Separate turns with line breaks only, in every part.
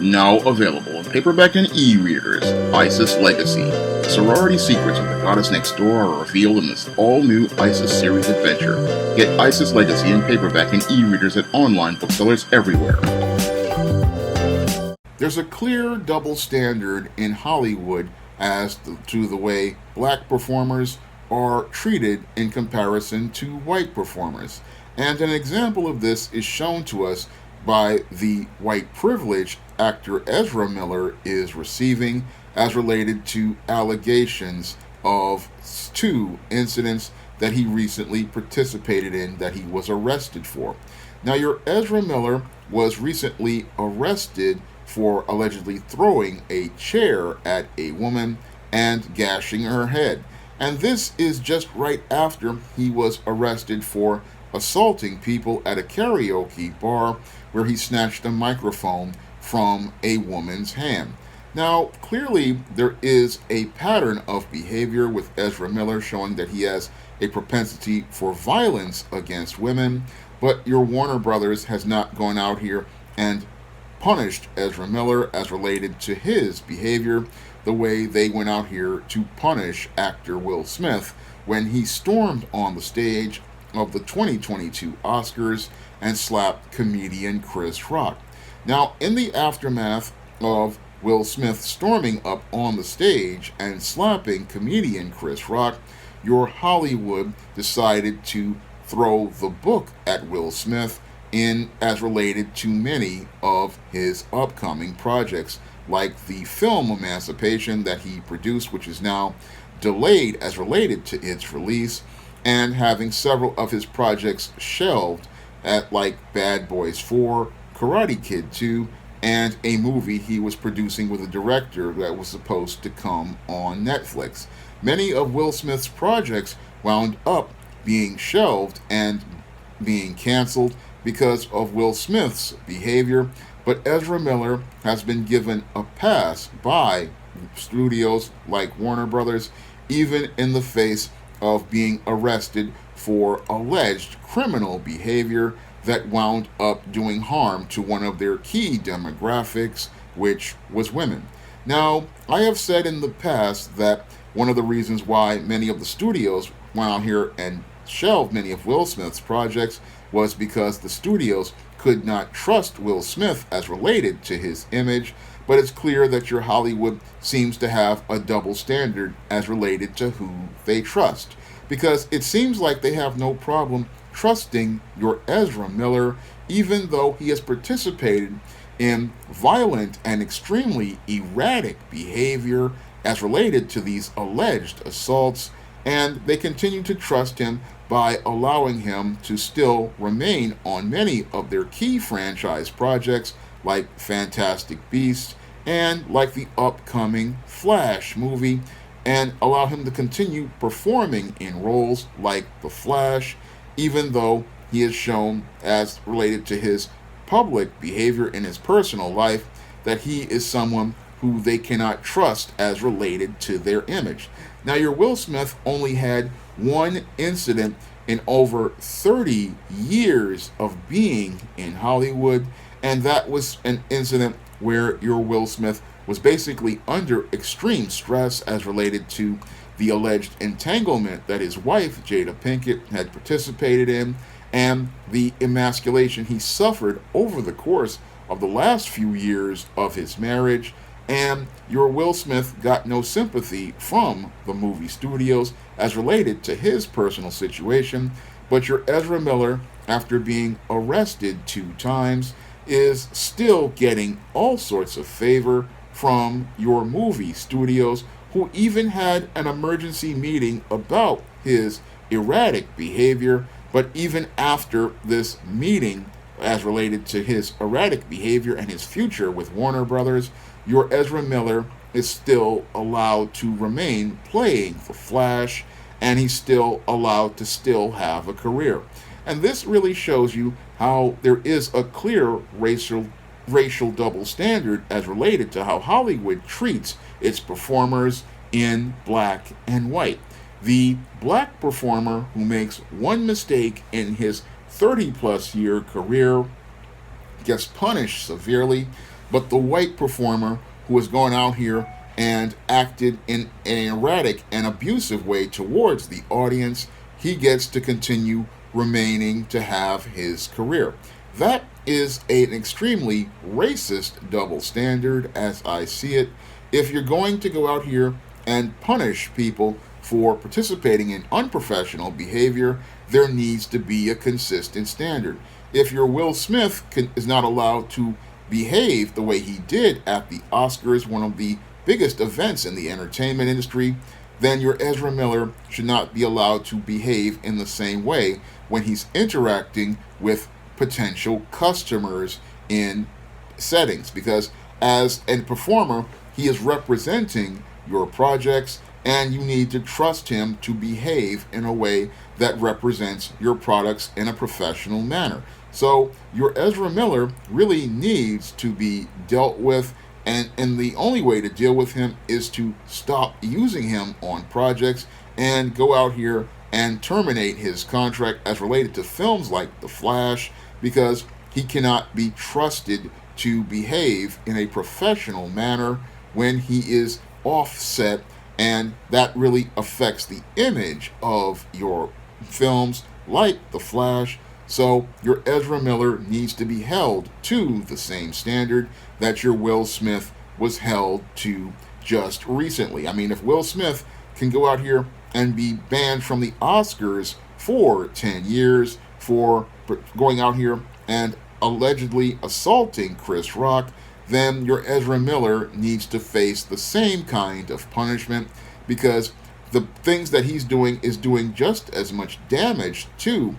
Now available in paperback and e-readers, Isis Legacy. Sorority secrets of the goddess next door are revealed in this all-new Isis series adventure. Get Isis Legacy in paperback and e-readers at online booksellers everywhere. There's a clear double standard in Hollywood as to the way black performers are treated in comparison to white performers. And an example of this is shown to us by the white privilege actor Ezra Miller is receiving as related to allegations of two incidents that he recently participated in that he was arrested for. Now, your Ezra Miller was recently arrested for allegedly throwing a chair at a woman and gashing her head. And this is just right after he was arrested for assaulting people at a karaoke bar where he snatched a microphone from a woman's hand. Now, clearly, there is a pattern of behavior with Ezra Miller showing that he has a propensity for violence against women, but your Warner Brothers has not gone out here and punished Ezra Miller as related to his behavior the way they went out here to punish actor Will Smith when he stormed on the stage of the 2022 Oscars and slapped comedian Chris Rock. Now, in the aftermath of Will Smith storming up on the stage and slapping comedian Chris Rock, your Hollywood decided to throw the book at Will Smith in as related to many of his upcoming projects, like the film Emancipation that he produced, which is now delayed as related to its release, and having several of his projects shelved at like Bad Boys 4, Karate Kid 2, and a movie he was producing with a director that was supposed to come on Netflix. Many of Will Smith's projects wound up being shelved and being canceled because of Will Smith's behavior, but Ezra Miller has been given a pass by studios like Warner Brothers, even in the face of being arrested for alleged criminal behavior that wound up doing harm to one of their key demographics, which was women. Now, I have said in the past that one of the reasons why many of the studios went out here and shelved many of Will Smith's projects was because the studios could not trust Will Smith as related to his image, but it's clear that your Hollywood seems to have a double standard as related to who they trust, because it seems like they have no problem trusting your Ezra Miller, even though he has participated in violent and extremely erratic behavior as related to these alleged assaults, and they continue to trust him by allowing him to still remain on many of their key franchise projects like Fantastic Beasts and like the upcoming Flash movie, and allow him to continue performing in roles like The Flash, even though he is shown as related to his public behavior in his personal life that he is someone who they cannot trust as related to their image. Now, your Will Smith only had one incident in over 30 years of being in Hollywood, and that was an incident where your Will Smith was basically under extreme stress as related to the alleged entanglement that his wife, Jada Pinkett, had participated in, and the emasculation he suffered over the course of the last few years of his marriage. And your Will Smith got no sympathy from the movie studios as related to his personal situation, but your Ezra Miller, after being arrested 2 times, is still getting all sorts of favor from your movie studios, who even had an emergency meeting about his erratic behavior. But even after this meeting as related to his erratic behavior and his future with Warner Brothers, your Ezra Miller is still allowed to remain playing the Flash, and he's still allowed to still have a career. And this really shows you how there is a clear racial double standard as related to how Hollywood treats its performers in black and white. The black performer who makes one mistake in his 30-plus year career gets punished severely. But the white performer who has gone out here and acted in an erratic and abusive way towards the audience, he gets to continue remaining to have his career. That is an extremely racist double standard, as I see it. If you're going to go out here and punish people for participating in unprofessional behavior, there needs to be a consistent standard. If your Will Smith is not allowed to behave the way he did at the Oscars, one of the biggest events in the entertainment industry, then your Ezra Miller should not be allowed to behave in the same way when he's interacting with potential customers in settings. Because as a performer, he is representing your projects, and you need to trust him to behave in a way that represents your products in a professional manner. So your Ezra Miller really needs to be dealt with, and the only way to deal with him is to stop using him on projects and go out here and terminate his contract as related to films like The Flash, because he cannot be trusted to behave in a professional manner when he is offset, and that really affects the image of your films like The Flash. So your Ezra Miller needs to be held to the same standard that your Will Smith was held to just recently. I mean, if Will Smith can go out here and be banned from the Oscars for 10 years for going out here and allegedly assaulting Chris Rock, then your Ezra Miller needs to face the same kind of punishment, because the things that he's doing is doing just as much damage to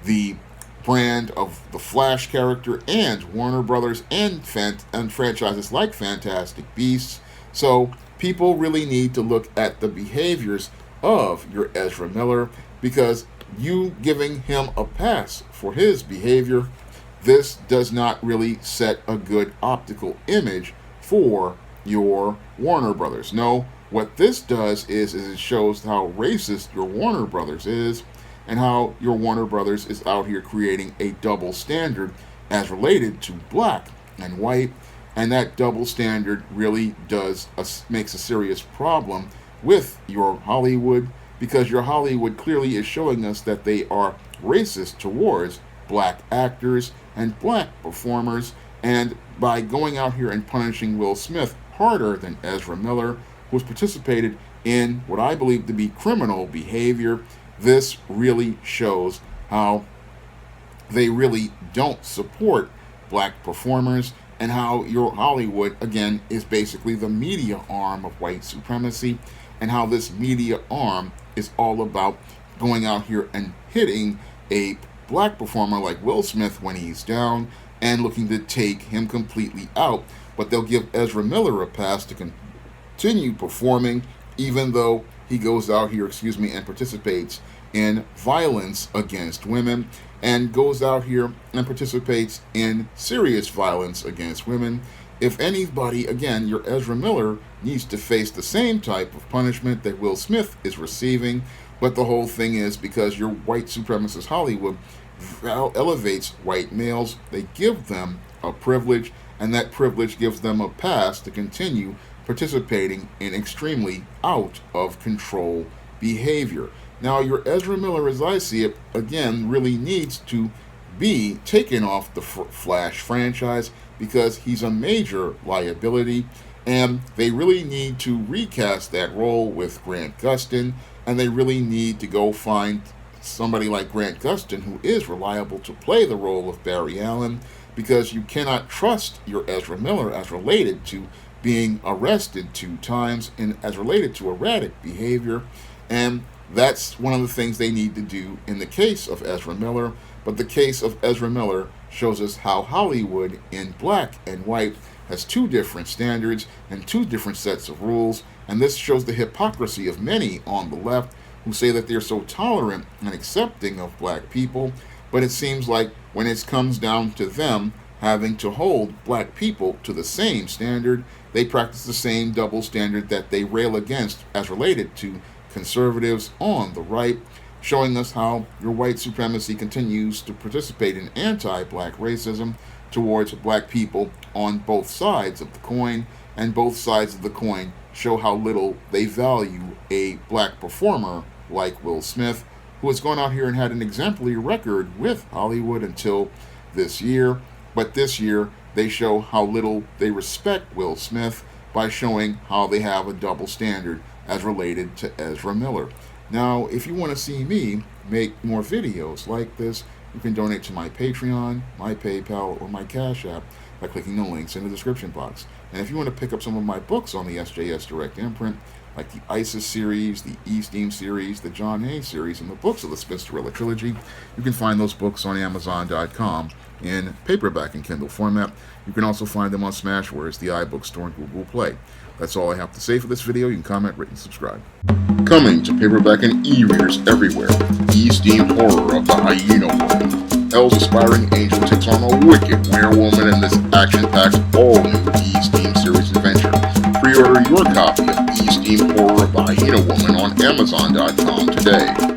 the brand of the Flash character and Warner Brothers and franchises like Fantastic Beasts. So people really need to look at the behaviors of your Ezra Miller, because you giving him a pass for his behavior, this does not really set a good optical image for your Warner Brothers. No, what this does is it shows how racist your Warner Brothers is, and how your Warner Brothers is out here creating a double standard as related to black and white, and that double standard really makes a serious problem with your Hollywood, because your Hollywood clearly is showing us that they are racist towards black actors and black performers, and by going out here and punishing Will Smith harder than Ezra Miller, who's participated in what I believe to be criminal behavior, this really shows how they really don't support black performers, and how your Hollywood, again, is basically the media arm of white supremacy, and how this media arm is all about going out here and hitting a black performer like Will Smith when he's down and looking to take him completely out. But they'll give Ezra Miller a pass to continue performing, even though he goes out here, and participates in violence against women, and goes out here and participates in serious violence against women. If anybody, again, your Ezra Miller needs to face the same type of punishment that Will Smith is receiving. But the whole thing is, because your white supremacist Hollywood elevates white males, they give them a privilege, and that privilege gives them a pass to continue participating in extremely out of control behavior. Now, your Ezra Miller, as I see it, again, really needs to be taken off the Flash franchise, because he's a major liability, and they really need to recast that role with Grant Gustin, and they really need to go find somebody like Grant Gustin who is reliable to play the role of Barry Allen, because you cannot trust your Ezra Miller as related to being arrested 2 times and as related to erratic behavior. And that's one of the things they need to do in the case of Ezra Miller. But the case of Ezra Miller shows us how Hollywood in black and white has 2 different standards and 2 different sets of rules. And this shows the hypocrisy of many on the left who say that they're so tolerant and accepting of black people. But it seems like when it comes down to them having to hold black people to the same standard, they practice the same double standard that they rail against as related to conservatives on the right, showing us how your white supremacy continues to participate in anti-black racism, towards black people on both sides of the coin, and both sides of the coin show how little they value a black performer like Will Smith, who has gone out here and had an exemplary record with Hollywood until this year. But this year, they show how little they respect Will Smith by showing how they have a double standard as related to Ezra Miller. Now, if you want to see me make more videos like this, you can donate to my Patreon, my PayPal, or my Cash App by clicking the links in the description box. And if you want to pick up some of my books on the SJS Direct imprint, like the ISIS series, the E-Steam series, the John Hayes series, and the books of the Spinsterella trilogy, you can find those books on Amazon.com in paperback and Kindle format. You can also find them on Smashwords, the iBook Store, and Google Play. That's all I have to say for this video. You can comment, rate, and subscribe. Coming to paperback and e-readers everywhere, E-Steam Horror of the Hyena Woman. Elle's aspiring angel takes on a wicked werewoman in this action-packed, all-new E-Steam series adventure. Pre-order your copy of E-Steam Horror of the Hyena Woman on Amazon.com today.